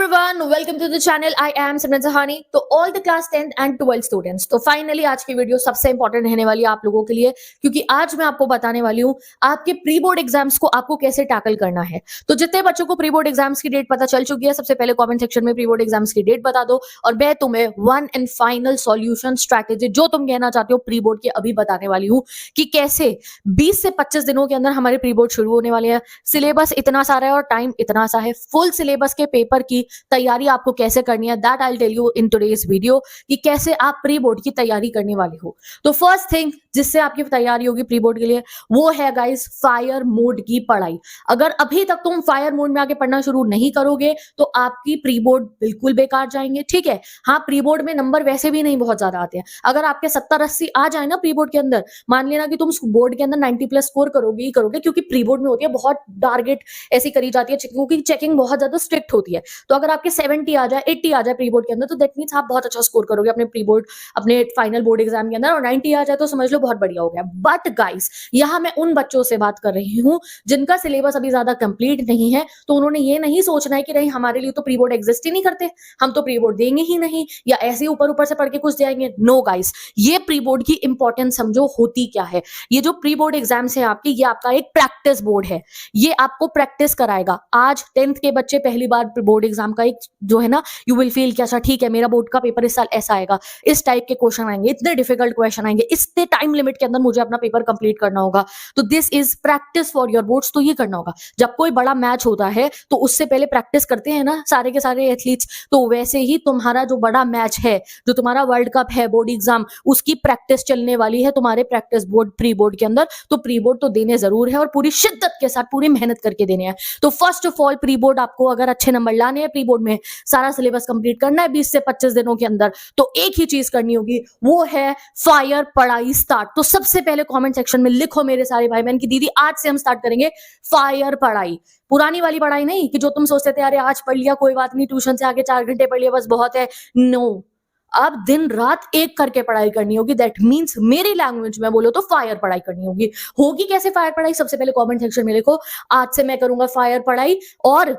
everyone, welcome to the channel. I am Simran Sahani. तो all the class 10th and 12th students. तो finally आज की video सबसे important रहने वाली है आप लोगों के लिए, क्योंकि आज मैं आपको बताने वाली हूँ आपके प्री बोर्ड एग्जाम्स को आपको कैसे टैकल करना है। तो जितने बच्चों को प्री बोर्ड एग्जाम्स की डेट पता चल चुकी है, सबसे पहले कमेंट सेक्शन में प्री बोर्ड एग्जाम्स की डेट बता दो और मैं तुम्हें one and final solution strategy जो तुम कहना चाहते हो प्री बोर्ड के अभी बताने वाली हूँ कि कैसे 20 से 25 दिनों के अंदर हमारे प्री बोर्ड शुरू होने वाले हैं। सिलेबस इतना सारा है और टाइम इतना सा है। फुल सिलेबस के पेपर की तैयारी आपको कैसे करनी है, that I tell you in today's video कि कैसे आप प्री बोर्ड की तैयारी करने वाले हो। तो फर्स्ट थिंग जिससे आपकी तैयारी होगी प्री बोर्ड के लिए वो है गाइस फायर मोड की पढ़ाई। अगर अभी तक तुम फायर मोड में आके पढ़ना शुरू नहीं करोगे तो आपकी प्री बोर्ड बिल्कुल बेकार जाएंगे। ठीक है, हाँ प्री बोर्ड में नंबर वैसे भी नहीं बहुत ज्यादा आते हैं। अगर आपके 70-80 आ जाए ना प्री बोर्ड के अंदर, मान लेना कि तुम बोर्ड के अंदर 90 प्लस स्कोर करोगे ही करोगे, क्योंकि प्री बोर्ड में होती है बहुत टारगेट ऐसी करी जाती है क्योंकि चेकिंग बहुत ज्यादा स्ट्रिक्ट होती है। तो अगर आपके 70 आ जाए 80 आ जाए प्री बोर्ड के अंदर तो दैट मींस आप बहुत अच्छा स्कोर करोगे अपने प्री बोर्ड अपने फाइनल बोर्ड एग्जाम के अंदर, और 90 आ जाए तो समझ लो बहुत बढ़िया हो गया। बट गाइस यहाँ मैं उन बच्चों से बात कर रही हूँ जिनका सिलेबस अभी ज्यादा कंप्लीट नहीं है, तो उन्होंने ये नहीं सोचना है कि नहीं हमारे लिए तो प्री बोर्ड एग्जिस्ट ही नहीं करते, हम तो प्री बोर्ड देंगे ही नहीं, या ऐसे ऊपर ऊपर से पढ़ के कुछ जाएंगे। नो गाइस, ये प्री बोर्ड की इंपॉर्टेंस समझो होती क्या है। ये जो प्री बोर्ड एग्जाम्स है आपकी, ये आपका एक प्रैक्टिस बोर्ड है। ये आपको प्रैक्टिस कराएगा। आज 10th के बच्चे पहली बार बोर्ड एग्जाम का एक जो है ना, यू विल फील कि अच्छा ठीक है मेरा बोर्ड का पेपर इस साल ऐसा आएगा, इस टाइप के क्वेश्चन आएंगे, इतने डिफिकल्ट क्वेश्चन आएंगे, इतने टाइम लिमिट के अंदर मुझे अपना पेपर कंप्लीट करना होगा। तो this is practice for your boards. तो ये करना होगा। जब कोई बड़ा मैच होता है तो उससे पहले प्रैक्टिस करते हैं ना सारे के सारे एथलीट्स, तो वैसे ही तुम्हारा जो बड़ा मैच है, जो तुम्हारा वर्ल्ड कप है बोर्ड एग्जाम, उसकी प्रैक्टिस चलने वाली है तुम्हारे प्रैक्टिस बोर्ड प्री बोर्ड के अंदर। तो प्री बोर्ड तो देने जरूर है और पूरी शिद्दत के साथ पूरी मेहनत करके देने हैं। तो first of all pre board आपको अगर अच्छे नंबर लाने हैं, प्री बोर्ड में सारा सिलेबस कंप्लीट करना है 20 से 25 दिनों के अंदर, तो एक ही चीज करनी होगी, वो है फायर पढ़ाई स्टार्ट। तो सबसे पहले कमेंट सेक्शन में लिखो मेरे सारे भाई बहन की दीदी आज से हम स्टार्ट करेंगे फायर पढ़ाई। पुरानी वाली पढ़ाई नहीं कि जो तुम सोचते थे अरे आज पढ़ लिया कोई बात नहीं, ट्यूशन से आके 4 घंटे पढ़ लिया बस बहुत है। नो, अब दिन रात एक करके पढ़ाई करनी होगी। दैट मीन्स मेरी लैंग्वेज में बोलो तो फायर पढ़ाई करनी होगी। होगी कैसे फायर पढ़ाई? सबसे पहले कमेंट सेक्शन में लिखो आज से मैं करूंगा फायर पढ़ाई, और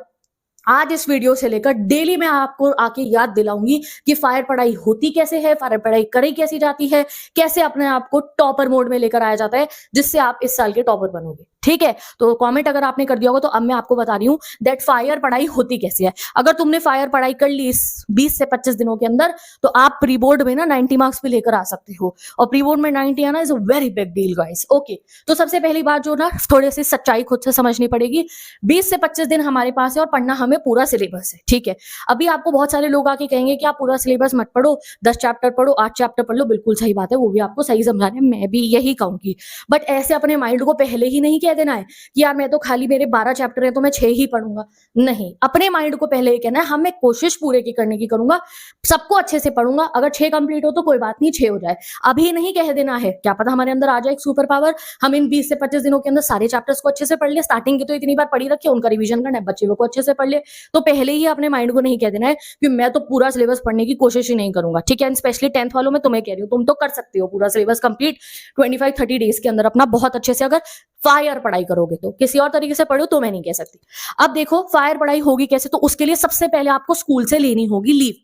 आज इस वीडियो से लेकर डेली मैं आपको आके याद दिलाऊंगी कि फायर पढ़ाई होती कैसे है, फायर पढ़ाई करी कैसी जाती है, कैसे अपने आप को टॉपर मोड में लेकर आया जाता है जिससे आप इस साल के टॉपर बनोगे। ठीक है, तो कमेंट अगर आपने कर दिया होगा तो अब मैं आपको बता रही हूं दैट फायर पढ़ाई होती कैसी है। अगर तुमने फायर पढ़ाई कर ली इस 20 से 25 दिनों के अंदर तो आप प्री बोर्ड में ना 90 मार्क्स भी लेकर आ सकते हो, और प्री बोर्ड में 90 आना is a very big deal guys. Okay, तो सबसे पहली बात जो ना थोड़ी सी सच्चाई खुद से समझनी पड़ेगी, 20 से 25 दिन हमारे पास है और पढ़ना हमें पूरा सिलेबस है। ठीक है, अभी आपको बहुत सारे लोग आके कहेंगे कि आप पूरा सिलेबस मत पढ़ो, 10 चैप्टर पढ़ो, 8 चैप्टर पढ़ लो। बिल्कुल सही बात है, वो भी आपको सही समझा रहे हैं, मैं भी यही कहूंगी। बट ऐसे अपने माइंड को पहले ही नहीं कह देना है कि यार मैं तो खाली मेरे 12 चैप्टर है तो मैं 6 ही पढ़ूंगा। नहीं, अपने माइंड को पहले ही कहना है हम मैं कोशिश पूरे की करने की करूंगा, सबको अच्छे से पढ़ूंगा। अगर 6 कंप्लीट हो तो कोई बात नहीं, 6 हो जाए। अभी नहीं कह देना है, क्या पता हमारे अंदर आ जाए एक सुपर पावर, हम इन 20 से 25 दिनों के अंदर सारे चैप्टर्स को अच्छे से पढ़ ले। स्टार्टिंग की तो इतनी बार पढ़ी रखी है, उनका रिवीजन करना है, बच्चे लोग को अच्छे से पढ़ ले। तो पहले ही अपने माइंड को नहीं कह देना है कि मैं तो पूरा सिलेबस पढ़ने की कोशिश ही नहीं करूंगा। ठीक है, स्पेशली 10th वालों में तुम्हें कह रही हूँ, तुम तो कर सकते हो पूरा सिलेबस कंप्लीट 25-30 डेज के अंदर अपना बहुत अच्छे से, अगर फायर पढ़ाई करोगे तो। किसी और तरीके से पढ़ो तो मैं नहीं कह सकती। अब देखो फायर पढ़ाई होगी कैसे, तो उसके लिए सबसे पहले आपको स्कूल से लेनी होगी लीव।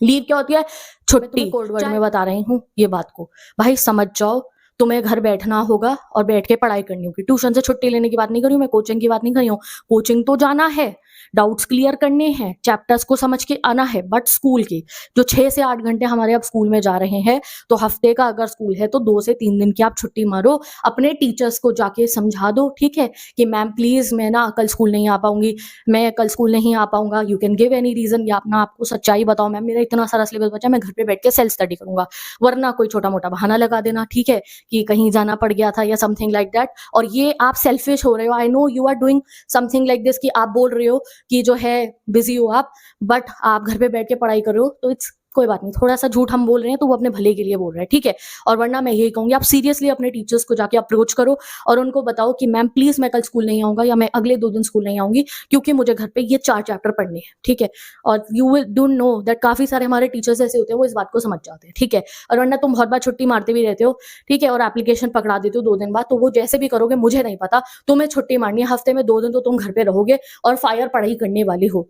लीव क्या होती है? छुट्टी। कोड वर्ड में बता रही हूँ ये बात को, भाई समझ जाओ। तुम्हें घर बैठना होगा और बैठ के पढ़ाई करनी होगी। ट्यूशन से छुट्टी लेने की बात नहीं कर रही हूँ मैं, कोचिंग की बात नहीं कर रही हूँ। कोचिंग तो जाना है, डाउट्स क्लियर करने हैं, चैप्टर्स को समझ के आना है, बट स्कूल के जो 6 से 8 घंटे हमारे अब स्कूल में जा रहे हैं, तो हफ्ते का अगर स्कूल है तो 2 से 3 दिन की आप छुट्टी मारो, अपने टीचर्स को जाके समझा दो। ठीक है कि मैम प्लीज मैं ना कल स्कूल नहीं आ पाऊंगी, मैं कल स्कूल नहीं आ पाऊंगा, you can give any reason, या अपना आपको सच्चाई बताओ मैम मेरा इतना सारा सिलेबस बचा, मैं घर पे बैठ के सेल्फ स्टडी करूंगा। वरना कोई छोटा मोटा बहाना लगा देना, ठीक है, कि कहीं जाना पड़ गया था या समथिंग लाइक दैट। और ये आप सेल्फिश हो रहे हो, I know you are doing something like this, कि आप बोल रहे हो कि जो है बिजी हो आप, बट आप घर पे बैठ के पढ़ाई कर रहे हो, तो इट्स कोई बात नहीं, थोड़ा सा झूठ हम बोल रहे हैं तो वो अपने भले के लिए बोल रहे हैं। ठीक है, और वरना मैं यही कहूंगी आप सीरियसली अपने टीचर्स को जाके अप्रोच करो और उनको बताओ कि मैम प्लीज मैं कल स्कूल नहीं आऊंगा, या मैं अगले 2 दिन स्कूल नहीं आऊंगी क्योंकि मुझे घर पे ये 4 चैप्टर पढ़ने हैं। ठीक है, और you will don't know that काफी सारे हमारे टीचर्स ऐसे होते हैं, वो इस बात को समझ जाते हैं। ठीक है, और वरना तुम बहुत बार छुट्टी मारते भी रहते हो, ठीक है, और एप्लीकेशन पकड़ा देते हो 2 दिन बाद, तो वो जैसे भी करोगे मुझे नहीं पता, तुम्हें छुट्टी मारनी है, हफ्ते में 2 दिन तो तुम घर पे रहोगे और फायर पढ़ाई करने वाले हो।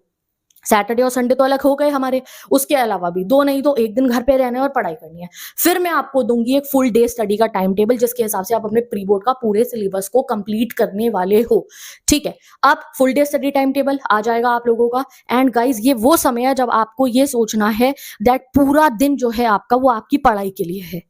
सैटरडे और संडे तो अलग हो गए हमारे, उसके अलावा भी 2 नहीं तो 1 दिन घर पे रहना है और पढ़ाई करनी है। फिर मैं आपको दूँगी एक फुल डे स्टडी का टाइम टेबल जिसके हिसाब से आप अपने प्री बोर्ड का पूरे सिलेबस को कंप्लीट करने वाले हो, ठीक है? अब full day study time table आ जाएगा आप लोगों का एंड गाइज़ ये वो समय है जब आपको ये सोचना है दैट पूरा दिन जो है आपका वो आपकी पढ़ाई के लिए है।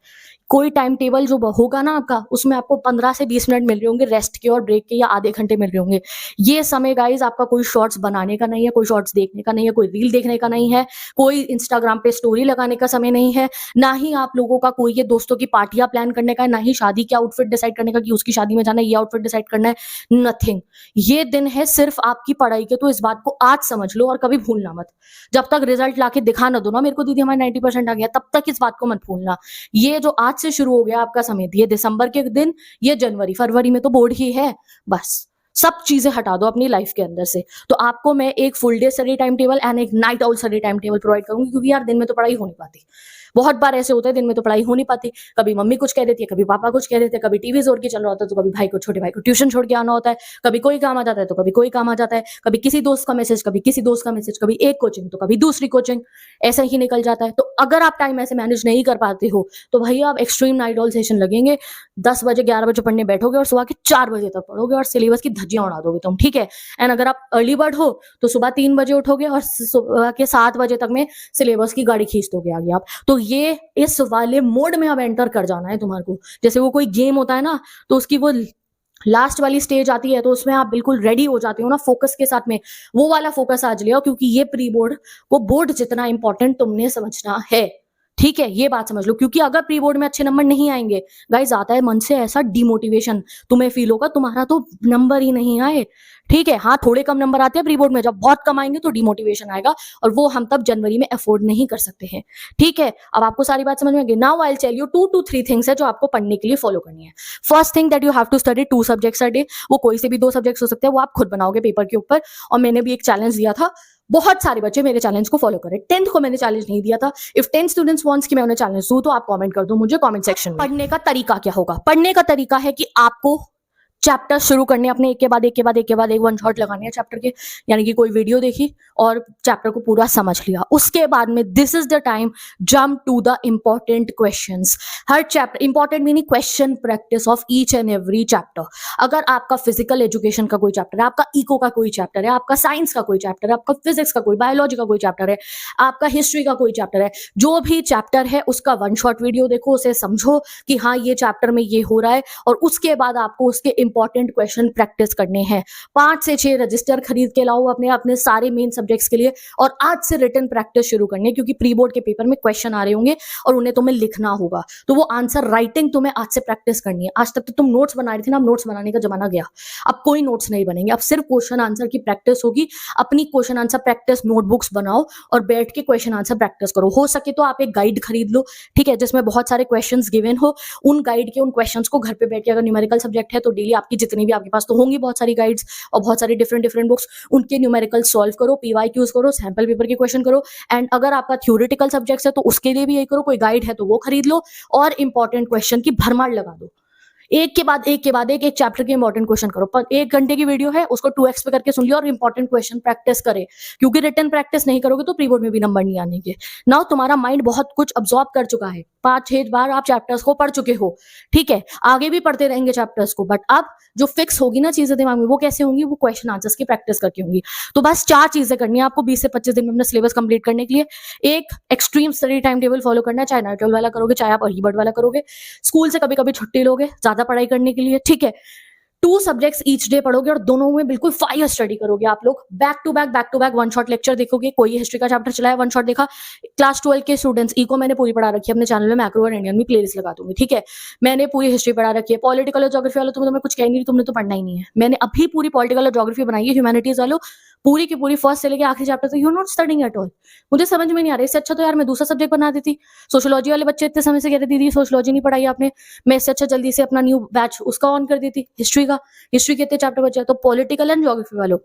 कोई टाइम टेबल जो होगा ना आपका उसमें आपको 15 से 20 मिनट मिल रहे होंगे रेस्ट के और ब्रेक के या आधे घंटे मिल रहे होंगे। ये समय गाइज़ आपका कोई शॉर्ट्स बनाने का नहीं है, कोई शॉर्ट्स देखने का नहीं है, कोई रील देखने का नहीं है, कोई इंस्टाग्राम पे स्टोरी लगाने का समय नहीं है, ना ही आप लोगों का कोई ये दोस्तों की पार्टियाँ प्लान करने का है, ना ही शादी के आउटफिट डिसाइड करने का कि उसकी शादी में जाना है, ये आउटफिट डिसाइड करना है, नथिंग। ये दिन है सिर्फ आपकी पढ़ाई के, तो इस बात को आज समझ लो और कभी भूलना मत। जब तक रिजल्ट लाके दिखा ना दो ना मेरे को दीदी हमारा 90% आ गया, तब तक इस बात को मत भूलना। ये जो आज से शुरू हो गया आपका समय, ये दिसंबर के दिन, ये जनवरी, फरवरी में तो बोर्ड ही है, बस। सब चीजें हटा दो अपनी लाइफ के अंदर से। तो आपको मैं एक full day study time table and एक night out study time table provide करूंगी क्योंकि यार दिन में तो पढ़ाई हो नहीं पाती। बहुत बार ऐसे होता है दिन में तो पढ़ाई हो नहीं पाती, कभी मम्मी कुछ कह देती है, कभी पापा कुछ कह देते हैं, कभी टीवी जोर के चल रहा होता है तो कभी भाई को छोटे भाई को ट्यूशन छोड़ के आना होता है, कभी कोई काम आ जाता है तो कभी कोई काम आ जाता है, कभी किसी दोस्त का मैसेज, कभी किसी दोस्त का मैसेज, कभी एक कोचिंग तो कभी दूसरी कोचिंग, ऐसा ही निकल जाता है। तो अगर आप टाइम ऐसे मैनेज नहीं कर पाते हो तो भैया आप एक्सट्रीम नाइट ऑल सेशन लगेंगे, 10 बजे 11 बजे पढ़ने बैठोगे और सुबह के 4 बजे तक पढ़ोगे और सिलेबस की धज्जियां उड़ा दोगे तुम, ठीक है? एंड अगर आप अर्ली बर्ड हो तो सुबह 3 बजे उठोगे और सुबह के 7 बजे तक में सिलेबस की गाड़ी खींच दोगे आगे आप। तो ये इस वाले मोड में अब एंटर कर जाना है तुम्हारे को। जैसे वो कोई गेम होता है ना तो उसकी वो लास्ट वाली स्टेज आती है तो उसमें आप बिल्कुल रेडी हो जाते हो ना फोकस के साथ में, वो वाला फोकस आज ले आओ क्योंकि ये प्री बोर्ड वो बोर्ड जितना इंपॉर्टेंट तुमने समझना है, ठीक है? ये बात समझ लो क्योंकि अगर प्री बोर्ड में अच्छे नंबर नहीं आएंगे गाइस, आता है मन से ऐसा डिमोटिवेशन, तुम्हें फील होगा तुम्हारा तो नंबर ही नहीं आए, ठीक है? हाँ, थोड़े कम नंबर आते हैं प्री बोर्ड में, जब बहुत कम आएंगे तो डिमोटिवेशन आएगा और वो हम तब जनवरी में अफोर्ड नहीं कर सकते हैं, ठीक है? अब आपको सारी बात समझ में आ गई। Now I will tell you 2 to 3 things है जो आपको पढ़ने के लिए फॉलो करनी है। First thing that you have to study 2 subjects a day, वो कोई से भी 2 सब्जेक्ट्स हो सकते हैं, वो आप खुद बनाओगे पेपर के ऊपर। और मैंने भी एक चैलेंज दिया था, बहुत सारे बच्चे मेरे चैलेंज को फॉलो करें। 10th को मैंने चैलेंज नहीं दिया था। इफ 10 स्टूडेंट्स वांट्स कि मैं उन्हें चैलेंज दूं तो आप कमेंट कर दो मुझे कमेंट सेक्शन में। पढ़ने का तरीका क्या होगा? पढ़ने का तरीका है कि आपको चैप्टर शुरू करने अपने एक के बाद एक के बाद एक के बाद एक वन शॉट लगाने हैं चैप्टर के, यानी कि कोई वीडियो देखी और चैप्टर को पूरा समझ लिया। उसके बाद में this is the time jump to the important questions. हर chapter important meaning question practice of each and every chapter. अगर आपका फिजिकल एजुकेशन का कोई चैप्टर है, आपका इको का कोई चैप्टर है, आपका साइंस का कोई चैप्टर है, आपका फिजिक्स का कोई, बायोलॉजी का कोई चैप्टर है, आपका हिस्ट्री का कोई चैप्टर है, जो भी चैप्टर है उसका वन शॉट वीडियो देखो, उसे समझो कि हाँ ये चैप्टर में ये हो रहा है और उसके बाद आपको उसके इंपॉर्टेंट क्वेश्चन प्रैक्टिस करने हैं। 5 से 6 रजिस्टर खरीद के लाओ अपने अपने सारे मेन सब्जेक्ट्स के लिए और आज से रिटन प्रैक्टिस शुरू करनी है क्योंकि प्री बोर्ड के पेपर में क्वेश्चन आ रहे होंगे और उन्हें तुम्हें लिखना होगा, तो वो आंसर राइटिंग तुम्हें आज से प्रैक्टिस करनी है। आज तक तो तुम नोट्स बना रहे थे ना, अब नोट्स बनाने का जमाना गया, अब कोई नोट्स नहीं बनेंगे, अब सिर्फ क्वेश्चन आंसर की प्रैक्टिस होगी। अपनी क्वेश्चन आंसर प्रैक्टिस नोटबुक्स बनाओ और बैठ के क्वेश्चन आंसर प्रैक्टिस करो। हो सके तो आप एक गाइड खरीद लो, ठीक है, जिसमें बहुत सारे क्वेश्चंस गिवन हो। उन गाइड के उन क्वेश्चंस को घर पे बैठ के, अगर न्यूमेरिकल सब्जेक्ट है तो डेली आपकी जितनी भी आपके पास तो होंगी बहुत सारी गाइड्स और बहुत सारी डिफरेंट बुक्स, उनके न्यूमेरिकल सॉल्व करो, पीवाईक्यूज करो, सैंपल पेपर के क्वेश्चन करो। एंड अगर आपका थ्योरेटिकल सब्जेक्ट है तो उसके लिए भी यही करो, कोई गाइड है तो वो खरीद लो और इंपॉर्टेंट क्वेश्चन की भरमार लगा दो। एक के बाद एक के बाद एक चैप्टर के इंपॉर्टेंट क्वेश्चन करो, पर 1 घंटे की वीडियो है उसको 2x पे करके सुन लियो और इंपॉर्टेंट क्वेश्चन प्रैक्टिस करे, क्योंकि रिटन प्रैक्टिस नहीं करोगे तो प्री बोर्ड में भी नंबर नहीं आने के। नाउ तुम्हारा माइंड बहुत कुछ अब्सॉर्ब कर चुका है, 5-6 बार आप चैप्टर्स को पढ़ चुके हो, ठीक है, आगे भी पढ़ते रहेंगे चैप्टर्स को, बट अब जो फिक्स होगी ना चीजें दिमाग में, वो कैसे होंगी? वो क्वेश्चन आंसर्स की प्रैक्टिस करके होंगी। तो बस 4 चीजें करनी है आपको 20 से 25 दिन में अपना सिलेबस कंप्लीट करने के लिए। एक extreme study time table follow करना है, चाहे नाइट वाला करोगे चाहे आप अर्ली बर्ड वाला करोगे। स्कूल से कभी कभी छुट्टी लोगे ज्यादा पढ़ाई करने के लिए, ठीक है। 2 सब्जेक्ट्स ईच डे पढ़ोगे और दोनों में बिल्कुल फायर स्टडी करोगे आप लोग। Back to back one shot lecture देखोगे। कोई हिस्ट्री का चैप्टर चला है, वन शॉट देखा। क्लास 12 के स्टूडेंट्स, इको मैंने पूरी पढ़ा रखी है अपने चैनल में, मैक्रो और इंडियन में प्लेलिस्ट लगा दूंगी, ठीक है। मैंने पूरी हिस्ट्री पढ़ा रखी है। पॉलिटिकल और ज्योग्राफी वालों तुम्हें कुछ कह नहीं रही, तुमने तो पढ़ना ही नहीं है। मैंने अभी पूरी पॉलिटिकल और ज्योग्राफी बनाई है। ह्यूमैनिटीज वालों पूरी की पूरी फर्स्ट से लेके आखिरी चैप्टर तक, you not studying at all. मुझे समझ में नहीं आ रहा, इससे अच्छा तो यार मैं दूसरा सब्जेक्ट बना देती। सोशियोलॉजी वाले बच्चे इतने समय से कह रहे दीदी सोशियोलॉजी नहीं पढ़ाई आपने, मैं इससे अच्छा जल्दी से अपना न्यू बैच उसका ऑन कर देती हिस्ट्री का। हिस्ट्री के इतने चैप्टर बचे हैं। तो पॉलिटिकल एंड ज्योग्राफी वालों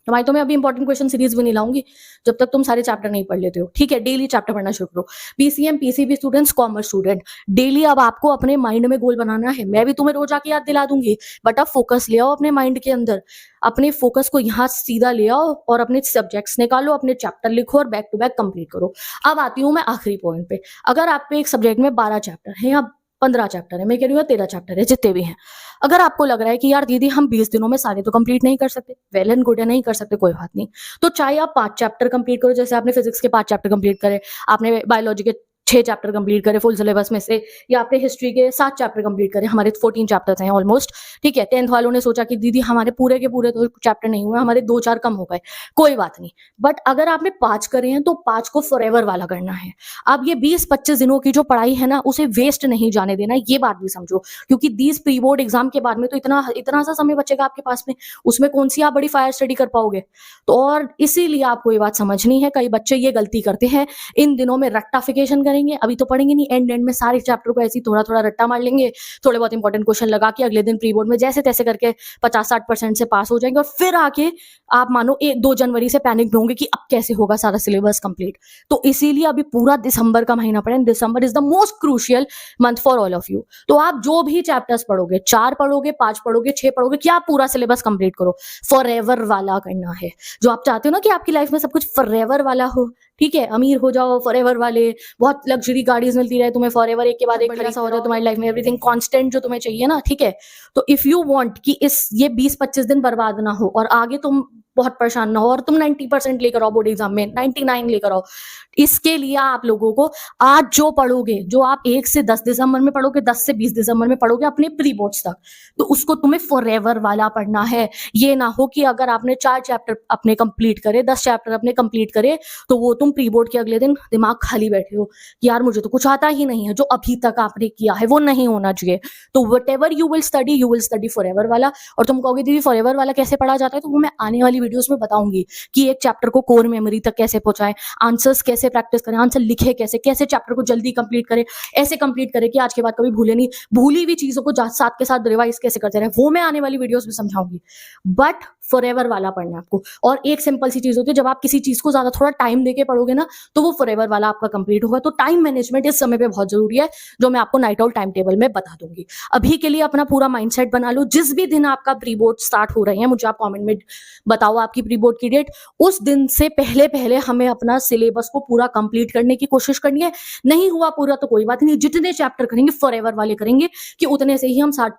तुम्हारी तो मैं अभी इंपॉर्टेंट क्वेश्चन सीरीज भी नहीं लाऊंगी जब तक तुम सारे चैप्टर नहीं पढ़ लेते हो। ठीक है, डेली चैप्टर पढ़ना शुरू करो। PCM PCB students, commerce student, daily अब आपको अपने माइंड में गोल बनाना है। मैं भी तुम्हें रोज आके याद दिला दूंगी, बट अब फोकस ले आओ अपने माइंड के अंदर। अपने फोकस को यहाँ सीधा ले आओ और अपने सब्जेक्ट्स निकालो, अपने चैप्टर लिखो और बैक टू बैक कंप्लीट करो। अब आती हूँ मैं आखिरी पॉइंट पे। अगर आप पे एक सब्जेक्ट में 12 चैप्टर है या 15 चैप्टर है, मैं कह रही हूँ 13 चैप्टर है, जितने भी हैं, अगर आपको लग रहा है कि यार दीदी हम 20 दिनों में सारे तो कंप्लीट नहीं कर सकते, वेल एंड गुड है, नहीं कर सकते कोई बात नहीं, तो चाहे आप 5 चैप्टर कंप्लीट करो, जैसे आपने फिजिक्स के 5 चैप्टर कंप्लीट करे, आपने बायोलॉजी के 6 चैप्टर कंप्लीट करे फुल सिलेबस में से, या आपने हिस्ट्री के 7 चैप्टर कंप्लीट करे, हमारे 14 चैप्टर्स हैं ऑलमोस्ट। ठीक है, 10th वालों ने सोचा कि दीदी हमारे पूरे के पूरे तो चैप्टर नहीं हुए, हमारे 2-4 कम हो गए, कोई बात नहीं। बट अगर आपने 5 करे हैं तो 5 को फॉरएवर वाला करना है। अब ये 20-25 दिनों की जो पढ़ाई है ना, उसे वेस्ट नहीं जाने देना, ये बात भी समझो, क्योंकि दीज प्री बोर्ड एग्जाम के बाद में तो इतना इतना सा समय बचेगा आपके पास में, उसमें कौन सी आप बड़ी फायर स्टडी कर पाओगे। तो और इसीलिए आपको ये बात समझनी है। कई बच्चे ये गलती करते हैं, इन दिनों में रट्टाफिकेशन करेंगे, अभी तो पढ़ेंगे नहीं, एंड में सारे चैप्टर को ऐसे थोड़ा थोड़ा रट्टा मार लेंगे, थोड़े बहुत इंपॉर्टेंट क्वेश्चन लगा के अगले दिन प्री बोर्ड में जैसे तैसे करके 50-60% से पास हो जाएंगे, और फिर आके आप मानो 1-2 जनवरी से पैनिक होंगे कि अब कैसे होगा सारा सिलेबस कंप्लीट। तो इसीलिए अभी पूरा दिसंबर का महीना पढ़ें। December is the most crucial month for all of you. तो आप जो भी चैप्टर्स पढ़ोगे, 4 पढ़ोगे, 5 पढ़ोगे, 6 पढ़ोगे, क्या पूरा सिलेबस कंप्लीट करो। फॉरएवर वाला करना है। जो आप चाहते हो ना कि आपकी लाइफ में सब कुछ फॉरएवर वाला हो, ठीक है, अमीर हो जाओ फॉरएवर वाले, बहुत लग्जरी गाड़ीज मिलती रहे तुम्हें फॉरएवर, एक के बाद एक बढ़िया सा हो जाए तुम्हारी लाइफ में, एवरीथिंग कांस्टेंट जो तुम्हें चाहिए ना, ठीक है। तो इफ यू वांट कि इस ये 20-25 दिन बर्बाद ना हो और आगे तुम बहुत परेशान ना हो और तुम 90% लेकर आओ बोर्ड एग्जाम में, 99 लेकर आओ, इसके लिए आप लोगों को आज जो पढ़ोगे, जो आप 1 से 10 दिसंबर में पढ़ोगे, 10 से 20 दिसंबर में पढ़ोगे अपने प्री बोर्ड्स तक, तो उसको तुम्हें फॉरएवर वाला पढ़ना है। ये ना हो कि अगर आपने 4 चैप्टर अपने कंप्लीट करे, 10 चैप्टर अपने कंप्लीट करे, तो वो तुम प्री बोर्ड के अगले दिन दिमाग खाली बैठे हो कि यार मुझे तो कुछ आता ही नहीं है, जो अभी तक आपने किया है वो नहीं होना चाहिए। तो whatever you will study forever वाला। और तुम कहोगे दीदी फॉरएवर वाला कैसे पढ़ा जाता है, तो वो मैं आने वाली वीडियोस में बताऊंगी कि एक चैप्टर को कोर मेमोरी तक कैसे पहुंचाएं, आंसर्स कैसे प्रैक्टिस करें, आंसर लिखे कैसे, कैसे चैप्टर को जल्दी कंप्लीट करें, ऐसे कंप्लीट करें कि आज के बाद कभी भूले नहीं, भूली हुई चीजों को साथ के साथ रिवाइज कैसे करते रहे, वो मैं आने वाली वीडियोस में समझाऊंगी। बट फॉरएवर वाला पढ़ना है आपको। और एक सिंपल सी चीज होती है, जब आप किसी चीज को ज्यादा थोड़ा टाइम देके पढ़ोगे ना, तो वो फॉरएवर वाला आपका कंप्लीट होगा। तो टाइम मैनेजमेंट इस समय पे बहुत जरूरी है, जो मैं आपको नाइट आउट टाइम टेबल में बता दूंगी। अभी के लिए अपना पूरा माइंडसेट बना लो। जिस भी दिन आपका प्री बोर्ड स्टार्ट हो रहे हैं, मुझे आप कमेंट में बताओ आपकी प्री बोर्ड की डेट। उस दिन से पहले पहले हमें अपना सिलेबस को पूरा कंप्लीट करने की कोशिश करनी है। नहीं हुआ पूरा तो कोई बात नहीं, जितने चैप्टर करेंगे फॉरएवर वाले करेंगे, कि उतने से ही हम 60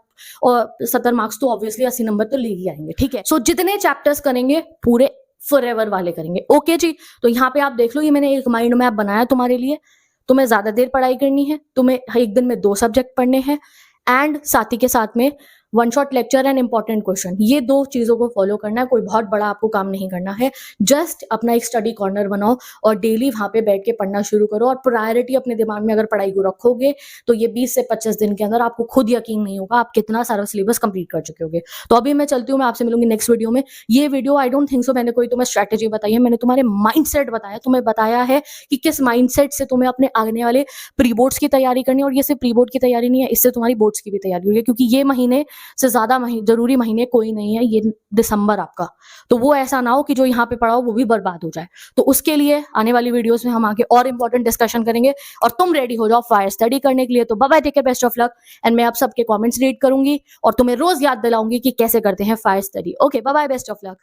और 70 मार्क्स तो ऑब्वियसली 80 नंबर तो ले ही आएंगे। ठीक है, सो जितने चैप्टर्स करेंगे पूरे फॉरएवर वाले करेंगे। ओके जी, तो यहाँ पे आप देख लो, ये मैंने एक माइंड मैप बनाया तुम्हारे लिए। तुम्हें ज्यादा देर पढ़ाई करनी है, तुम्हें एक दिन में 2 सब्जेक्ट पढ़ने हैं, एंड साथ ही के साथ में 1 shot lecture and important question, ये 2 चीजों को फॉलो करना है। कोई बहुत बड़ा आपको काम नहीं करना है, जस्ट अपना एक स्टडी कॉर्नर बनाओ और डेली वहां पे बैठ के पढ़ना शुरू करो। और प्रायोरिटी अपने दिमाग में अगर पढ़ाई को रखोगे, तो ये 20 से 25 दिन के अंदर आपको खुद यकीन नहीं होगा आप कितना सारा सिलेबस कंप्लीट कर चुके होगे। तो अभी मैं चलती हूँ, मैं आपसे मिलूंगी नेक्स्ट वीडियो में। ये video I don't think so मैंने कोई तुम्हें स्ट्रैटेजी बताई है, मैंने तुम्हारे माइंडसेट बताया, तुम्हें बताया है कि किस माइंडसेट से तुम्हें अपने आने वाले प्री बोर्ड्स की तैयारी करनी है। और ये सिर्फ प्री बोर्ड की तैयारी नहीं है, इससे तुम्हारी बोर्ड्स की भी तैयारी होगी, क्योंकि ये महीने से ज्यादा जरूरी महीने कोई नहीं है, ये दिसंबर आपका। तो वो ऐसा ना हो कि जो यहाँ पे पढ़ा हो वो भी बर्बाद हो जाए। तो उसके लिए आने वाली वीडियोस में हम आगे और इंपॉर्टेंट डिस्कशन करेंगे, और तुम रेडी हो जाओ फायर स्टडी करने के लिए। तो bye bye, take care, best of luck. And मैं आप सबके कमेंट्स रीड करूंगी और तुम्हें रोज याद दिलाऊंगी कि कैसे करते हैं fire study. Okay, bye bye, best of luck.